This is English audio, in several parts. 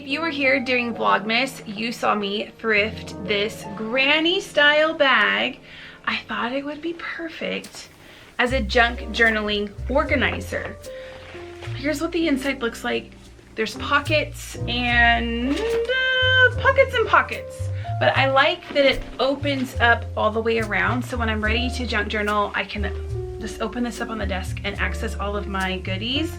If you were here during Vlogmas, you saw me thrift this granny style bag. I thought it would be perfect as a junk journaling organizer. Here's what the inside looks like. There's pockets and pockets. But I like that it opens up all the way around. So when I'm ready to junk journal, I can just open this up on the desk and access all of my goodies.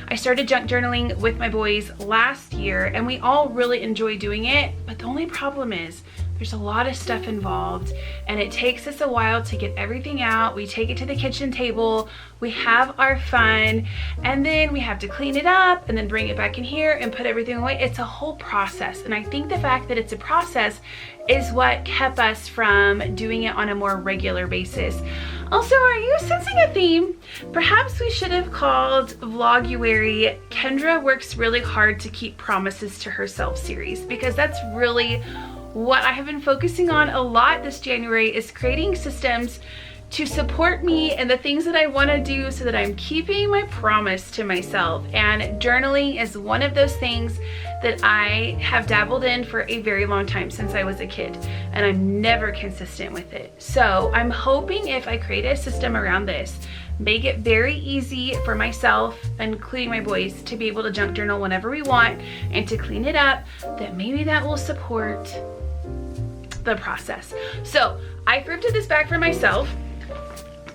I started junk journaling with my boys last year and we all really enjoy doing it. But the only problem is there's a lot of stuff involved and it takes us a while to get everything out. We take it to the kitchen table, we have our fun, and then we have to clean it up and then bring it back in here and put everything away. It's a whole process. And I think the fact that it's a process is what kept us from doing it on a more regular basis. Also, are you sensing a theme? Perhaps we should have called Vloguary Kendra Works Really Hard to Keep Promises to Herself series, because that's really what I have been focusing on a lot this January, is creating systems to support me and the things that I want to do so that I'm keeping my promise to myself. And journaling is one of those things that I have dabbled in for a very long time, since I was a kid, and I'm never consistent with it. So I'm hoping if I create a system around this, make it very easy for myself, including my boys, to be able to junk journal whenever we want and to clean it up, that maybe that will support the process. So I thrifted this bag for myself.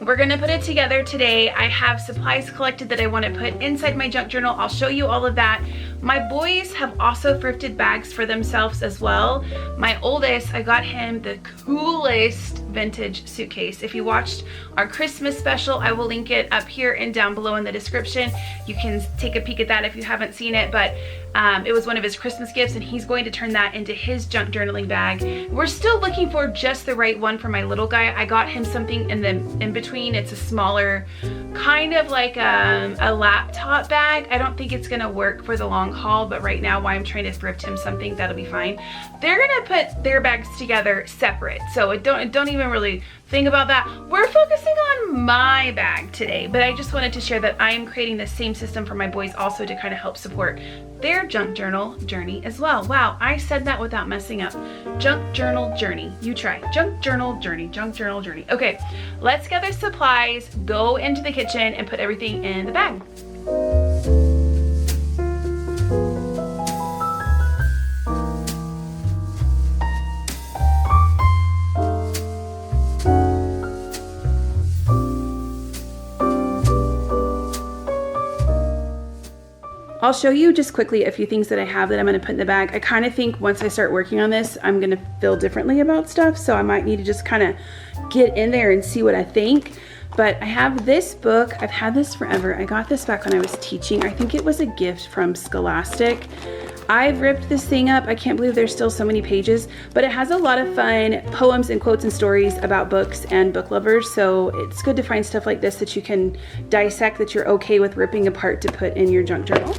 We're gonna put it together today. I have supplies collected that I want to put inside my junk journal. I'll show you all of that. My boys have also thrifted bags for themselves as well. My oldest, I got him the coolest vintage suitcase. If you watched our Christmas special, I will link it up here and down below in the description. You can take a peek at that if you haven't seen it, but it was one of his Christmas gifts and he's going to turn that into his junk journaling bag. We're still looking for just the right one for my little guy. I got him something in between. It's a smaller, kind of like a laptop bag. I don't think it's gonna work for the long haul, but right now while I'm trying to thrift him something, that'll be fine. They're gonna put their bags together separate, so don't even really think about that. We're focusing on my bag today, but I just wanted to share that I am creating the same system for my boys also to kind of help support their junk journal journey as well. Wow, I said that without messing up. Junk journal journey. You try. Junk journal journey. Junk journal journey. Okay, let's gather supplies, go into the kitchen, and put everything in the bag. I'll show you just quickly a few things that I have that I'm gonna put in the bag. I kind of think once I start working on this, I'm gonna feel differently about stuff, so I might need to just kind of get in there and see what I think. But I have this book. I've had this forever. I got this back when I was teaching. I think it was a gift from Scholastic. I've ripped this thing up. I can't believe there's still so many pages, but it has a lot of fun poems and quotes and stories about books and book lovers. So it's good to find stuff like this that you can dissect, that you're okay with ripping apart to put in your junk journal.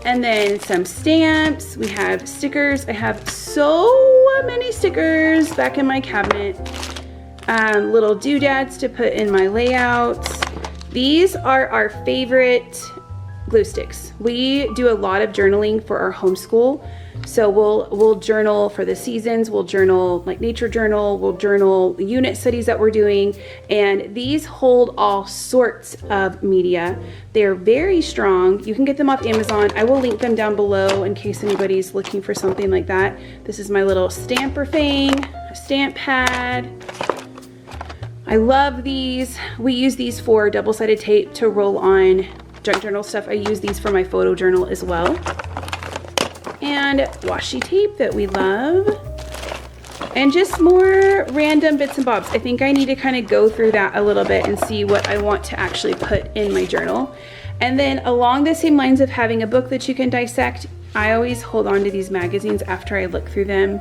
And then some stamps. We have stickers. I have so many stickers back in my cabinet. Little doodads to put in my layouts. These are our favorite glue sticks. We do a lot of journaling for our homeschool. So we'll journal for the seasons, we'll journal like nature journal, we'll journal unit studies that we're doing, and these hold all sorts of media. They're very strong. You can get them off Amazon. I will link them down below in case anybody's looking for something like that. This is my little stamper thing, a stamp pad. I love these. We use these for double-sided tape to roll on junk journal stuff. I use these for my photo journal as well. And washi tape that we love. And just more random bits and bobs. I think I need to kind of go through that a little bit and see what I want to actually put in my journal. And then along the same lines of having a book that you can dissect, I always hold on to these magazines after I look through them.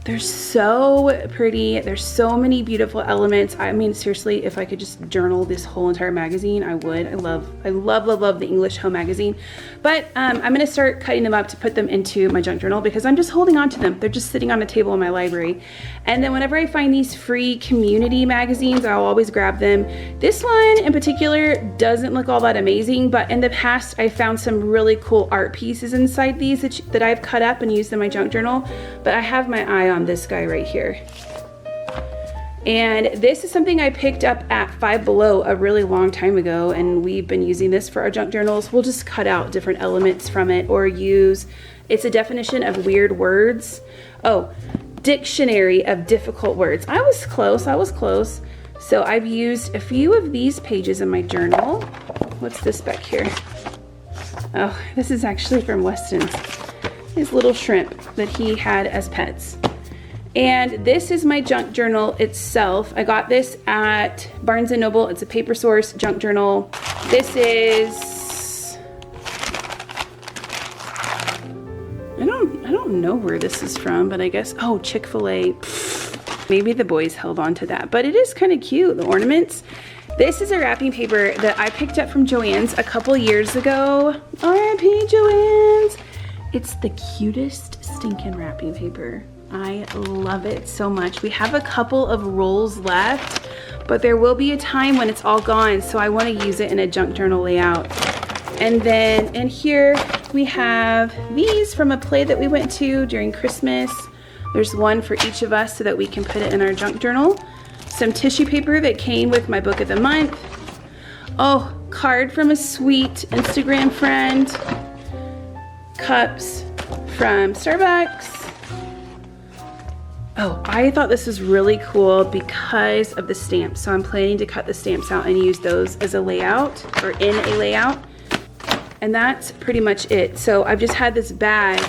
They're so pretty. There's so many beautiful elements. I mean, seriously, if I could just journal this whole entire magazine, I would. I love the English Home magazine. But I'm gonna start cutting them up to put them into my junk journal because I'm just holding on to them. They're just sitting on a table in my library. And then whenever I find these free community magazines, I'll always grab them. This one in particular doesn't look all that amazing, but in the past, I found some really cool art pieces inside these that I've cut up and used in my junk journal. But I have my eye on this guy right here. And this is something I picked up at Five Below a really long time ago, and we've been using this for our junk journals. We'll just cut out different elements from it or use, it's a definition of weird words. Oh, dictionary of difficult words. I was close. So I've used a few of these pages in my journal. What's this back here? Oh, this is actually from Weston's. His little shrimp that he had as pets. And this is my junk journal itself. I got this at Barnes & Noble. It's a Paper Source junk journal. This is, I don't know where this is from, but I guess, oh, Chick-fil-A. Maybe the boys held on to that, but it is kind of cute, the ornaments. This is a wrapping paper that I picked up from Joann's a couple years ago. R.I.P. Joann's. It's the cutest stinking wrapping paper. I love it so much. We have a couple of rolls left, but there will be a time when it's all gone, so I want to use it in a junk journal layout. And then in here we have these from a play that we went to during Christmas. There's one for each of us so that we can put it in our junk journal. Some tissue paper that came with my book of the month. Oh, card from a sweet Instagram friend. Cups from Starbucks. Oh, I thought this was really cool because of the stamps. So I'm planning to cut the stamps out and use those as a layout or in a layout. And that's pretty much it. So I've just had this bag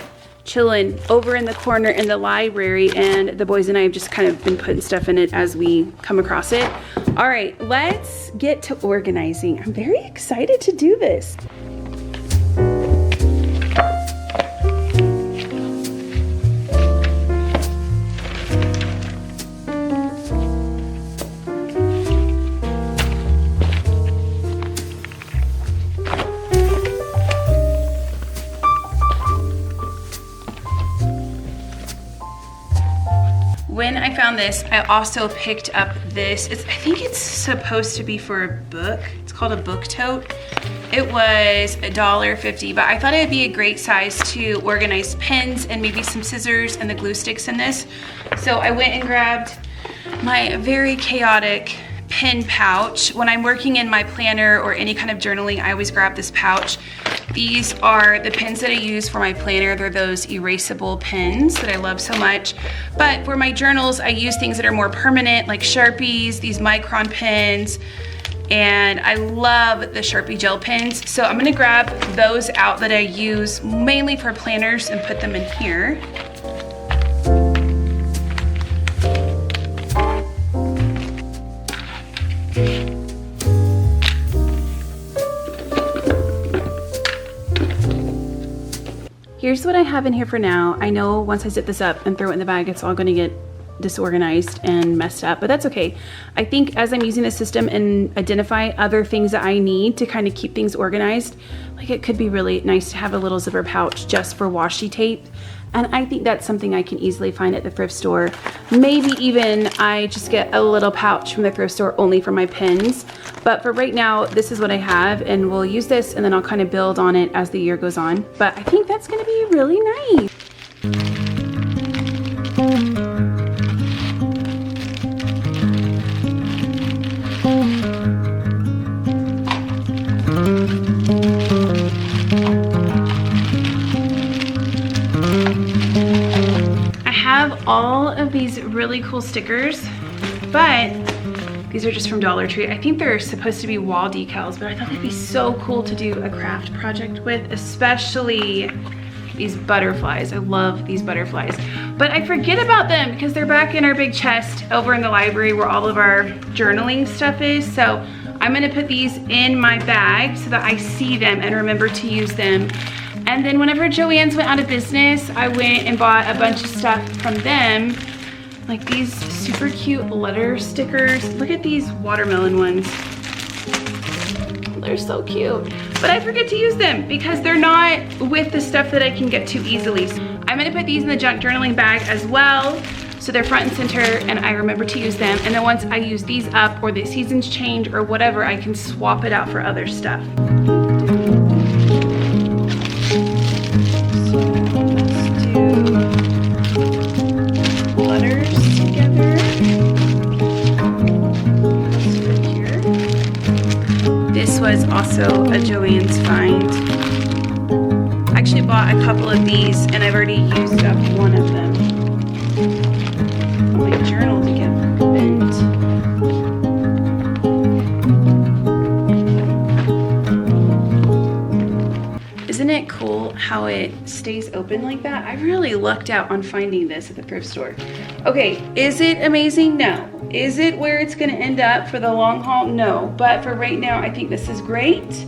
chilling over in the corner in the library, and the boys and I have just kind of been putting stuff in it as we come across it. All right, let's get to organizing. I'm very excited to do this. When I found this, I also picked up this. I think it's supposed to be for a book. It's called a book tote. It was $1.50, but I thought it would be a great size to organize pens and maybe some scissors and the glue sticks in this. So I went and grabbed my very chaotic pen pouch. When I'm working in my planner or any kind of journaling, I always grab this pouch. These are the pens that I use for my planner. They're those erasable pens that I love so much. But for my journals, I use things that are more permanent, like Sharpies, these micron pens, and I love the Sharpie gel pens. So I'm gonna grab those out that I use mainly for planners and put them in here. Here's what I have in here for now. I know once I zip this up and throw it in the bag, it's all gonna get disorganized and messed up, but that's okay. I think as I'm using the system and identify other things that I need to kind of keep things organized, like it could be really nice to have a little zipper pouch just for washi tape. And I think that's something I can easily find at the thrift store. Maybe even I just get a little pouch from the thrift store only for my pens. But for right now, this is what I have, and we'll use this and then I'll kind of build on it as the year goes on. But I think that's gonna be really nice. All of these really cool stickers, but these are just from Dollar Tree. I think they're supposed to be wall decals, but I thought they'd be so cool to do a craft project with, especially these butterflies. I love these butterflies, but I forget about them because they're back in our big chest over in the library where all of our journaling stuff is. So I'm gonna put these in my bag so that I see them and remember to use them. And then whenever Joann's went out of business, I went and bought a bunch of stuff from them. Like these super cute letter stickers. Look at these watermelon ones. They're so cute. But I forget to use them because they're not with the stuff that I can get to easily. So I'm gonna put these in the junk journaling bag as well, so they're front and center and I remember to use them. And then once I use these up or the seasons change or whatever, I can swap it out for other stuff. So let's do letters together. This was also a Joann's find. I actually bought a couple of these and I've already used up one of them. My journal to get bent. Isn't it cool how it stays open like that? I really lucked out on finding this at the thrift store. Okay, is it amazing? No. Is it where it's gonna end up for the long haul? No, but for right now, I think this is great.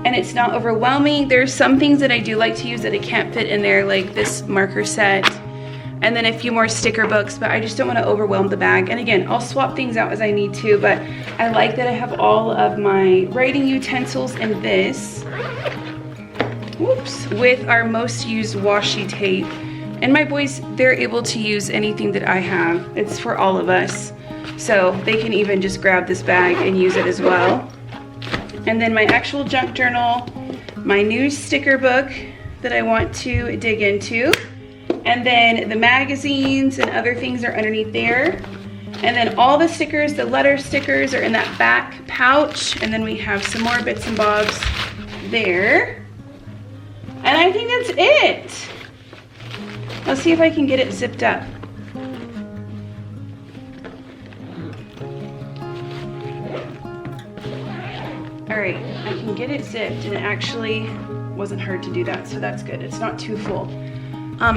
And it's not overwhelming. There's some things that I do like to use that I can't fit in there, like this marker set, and then a few more sticker books, but I just don't wanna overwhelm the bag. And again, I'll swap things out as I need to, but I like that I have all of my writing utensils in this. Whoops, with our most used washi tape. And my boys, they're able to use anything that I have. It's for all of us. So they can even just grab this bag and use it as well. And then my actual junk journal, my new sticker book that I want to dig into. And then the magazines and other things are underneath there. And then all the stickers, the letter stickers are in that back pouch. And then we have some more bits and bobs there. And I think that's it. Let's see if I can get it zipped up. All right, I can get it zipped and it actually wasn't hard to do that, so that's good. It's not too full.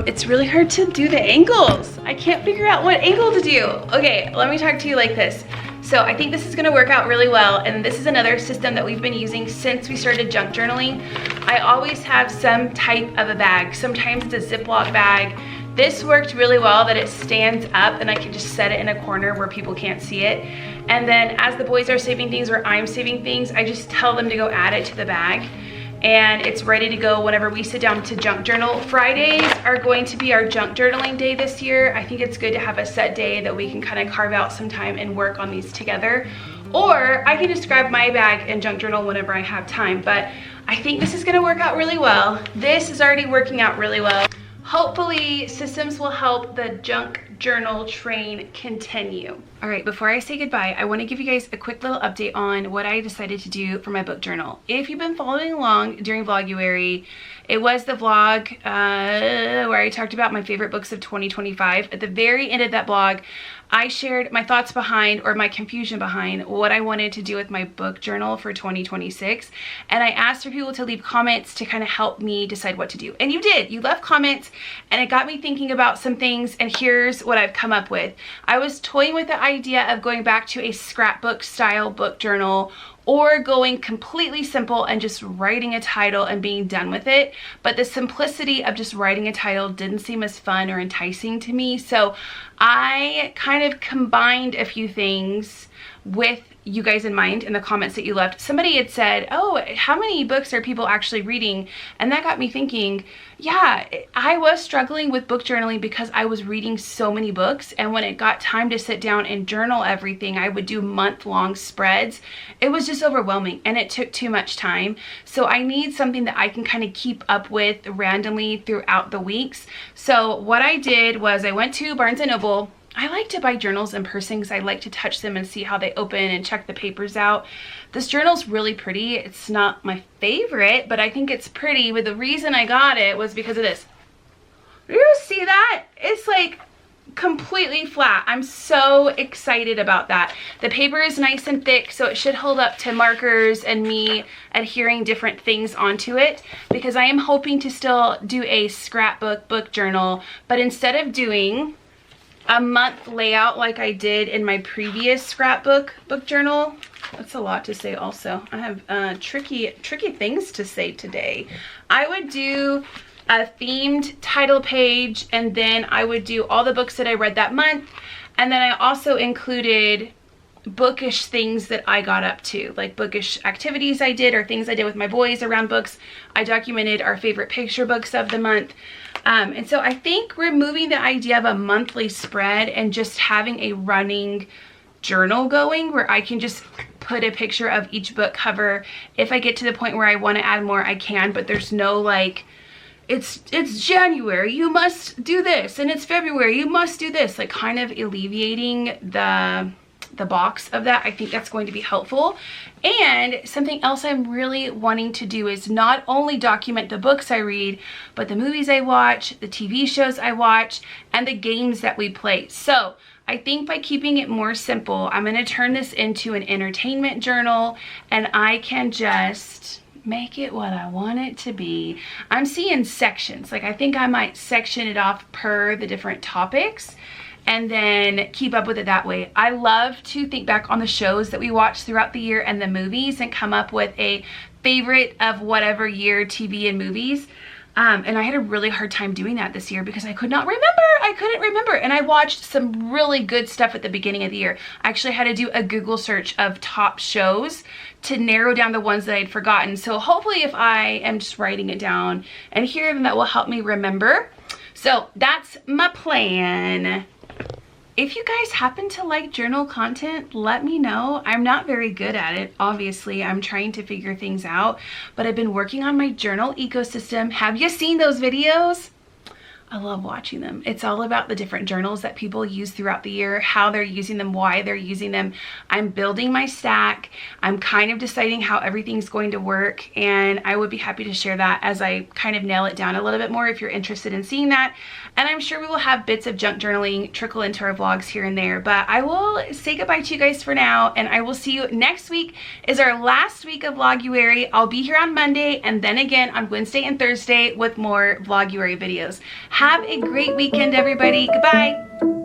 It's really hard to do the angles. I can't figure out what angle to do. Okay, let me talk to you like this. So I think this is gonna work out really well, and this is another system that we've been using since we started junk journaling. I always have some type of a bag. Sometimes it's a Ziploc bag. This worked really well that it stands up and I can just set it in a corner where people can't see it. And then as the boys are saving things or I'm saving things, I just tell them to go add it to the bag. And it's ready to go whenever we sit down to junk journal. Fridays are going to be our junk journaling day this year. I think it's good to have a set day that we can kind of carve out some time and work on these together. Or I can just grab my bag and junk journal whenever I have time. But I think this is gonna work out really well. This is already working out really well. Hopefully systems will help the junk journal train continue. All right, before I say goodbye, I want to give you guys a quick little update on what I decided to do for my book journal. If you've been following along during Vloguary, it was the vlog where I talked about my favorite books of 2025. At the very end of that blog, I shared my thoughts behind, or my confusion behind, what I wanted to do with my book journal for 2026. And I asked for people to leave comments to kind of help me decide what to do. And you did. You left comments and it got me thinking about some things, and here's what I've come up with. I was toying with the idea of going back to a scrapbook style book journal, or going completely simple and just writing a title and being done with it. But the simplicity of just writing a title didn't seem as fun or enticing to me. So I kind of combined a few things with you guys in mind in the comments that you left. Somebody had said, oh, how many books are people actually reading? And that got me thinking, yeah, I was struggling with book journaling because I was reading so many books, and when it got time to sit down and journal everything, I would do month-long spreads. It was just overwhelming and it took too much time. So I need something that I can kind of keep up with randomly throughout the weeks. So what I did was I went to Barnes & Noble. I like to buy journals in person because I like to touch them and see how they open and check the papers out. This journal's really pretty. It's not my favorite, but I think it's pretty. But the reason I got it was because of this. Do you see that? It's like completely flat. I'm so excited about that. The paper is nice and thick, so it should hold up to markers and me adhering different things onto it, because I am hoping to still do a scrapbook book journal, but instead of doing a month layout like I did in my previous scrapbook book journal, That's a lot to say also. I have tricky things to say today. I would do a themed title page, and then I would do all the books that I read that month, and then I also included bookish things that I got up to, like bookish activities I did or things I did with my boys around books. I documented our favorite picture books of the month. And so I think removing the idea of a monthly spread and just having a running journal going where I can just put a picture of each book cover. If I get to the point where I want to add more, I can, but there's no like, it's January, you must do this, and it's February, you must do this, like kind of alleviating the box of that. I think that's going to be helpful. And something else I'm really wanting to do is not only document the books I read, but the movies I watch, the TV shows I watch, and the games that we play. So I think by keeping it more simple, I'm going to turn this into an entertainment journal, and I can just make it what I want it to be. I'm seeing sections. Like I think I might section it off per the different topics and then keep up with it that way. I love to think back on the shows that we watch throughout the year and the movies and come up with a favorite of whatever year TV and movies. And I had a really hard time doing that this year because I could not remember. I couldn't remember. And I watched some really good stuff at the beginning of the year. I actually had to do a Google search of top shows to narrow down the ones that I'd forgotten. So hopefully if I am just writing it down and hear them, that will help me remember. So that's my plan. If you guys happen to like journal content, let me know. I'm not very good at it. Obviously, I'm trying to figure things out, but I've been working on my journal ecosystem. Have you seen those videos? I love watching them. It's all about the different journals that people use throughout the year, how they're using them, why they're using them. I'm building my stack. I'm kind of deciding how everything's going to work, and I would be happy to share that as I kind of nail it down a little bit more if you're interested in seeing that. And I'm sure we will have bits of junk journaling trickle into our vlogs here and there, but I will say goodbye to you guys for now, and I will see you next week. Is our last week of Vloguary. I'll be here on Monday and then again on Wednesday and Thursday with more Vloguary videos. Have a great weekend, everybody. Goodbye.